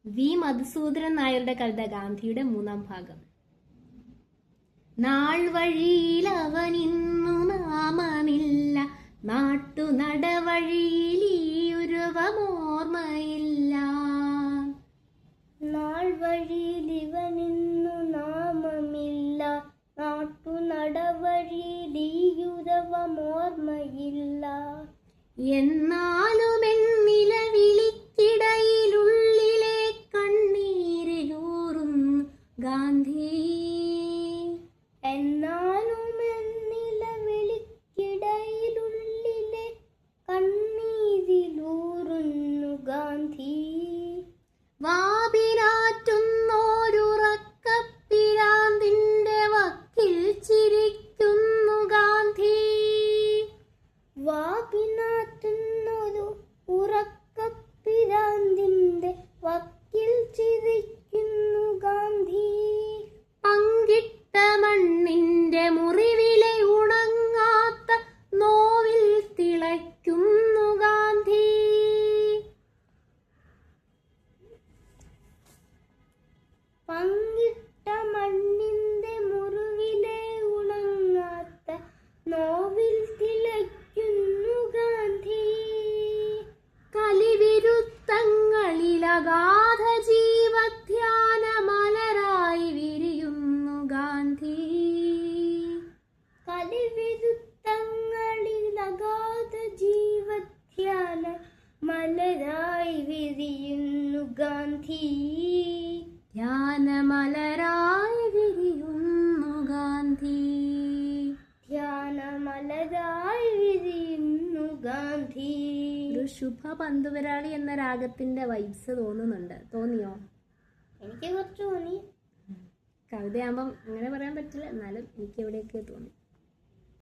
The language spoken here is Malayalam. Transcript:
വി മധുസൂദനൻ നായരുടെ കവിത ഗാന്ധിയുടെ 3-ാം ഭാഗം. നാൾ വഴിയിൽ അവനിന്നു നാമമില്ല, നാട്ടു നടവഴിയിൽ ഈ ഉരുവമോർമ്മയില്ല. നാൾ വഴിയിൽ ഇവനിന്നു നാമമില്ല, നാട്ടു നടവഴിയിൽ ഈ ഉരുവമോർമ്മയില്ല. എന്നാലും നിലവിളിക്കിടയിലുള്ളിലെ കണ്ണീരിലൂറുന്നു ഗാന്ധി. എന്നാലും നിലവിളിക്കിടയിലുള്ളിലെ കണ്ണീരിലൂറുന്നു ഗാന്ധി. വാപിനാറ്റുന്നോരുറക്കപ്പിരാന്തിന്റെ വക്കിൽ ചിരിക്കുന്നു ഗാന്ധി. വാപിനാറ്റുന്നൊരു ഉറക്കപ്പിരാന്തിന്റെ വക്കിൽ ചിരിക്കുന്നു ഗാന്ധി. പങ്കിട്ട മണ്ണിന്റെ മുറിവിലെ ഉണങ്ങാത്ത നോവിൽ തിളയ്ക്കുന്നു ഗാന്ധി. പങ്കിട്ട മണ്ണിന്റെ മുറിവിലെ ഉണങ്ങാത്ത നോവിൽ തിളയ്ക്കുന്നു ഗാന്ധി. കലിവിരുത്തങ്ങളിലഗാധ ജീവധ്യാന മലരായി വിരിയുന്നു ഗാന്ധി. കലിവിരുത്തങ്ങളിലഗാധ ജീവധ്യാന മലരായി വിരിയുന്നു ഗാന്ധി. ധ്യാനമലരായി വിരിയുന്നു ഗാന്ധി. ധ്യാനമലരായി വിരിയുന്നു ഗാന്ധി. ഒരു ശുഭ പന്തുവരാളി എന്ന രാഗത്തിന്റെ വൈബ്സ് തോന്നിയോ? എനിക്ക് കുറച്ച് തോന്നി. കവിതയാകുമ്പം അങ്ങനെ പറയാൻ പറ്റില്ല, എന്നാലും എനിക്ക് എവിടെയൊക്കെ തോന്നി.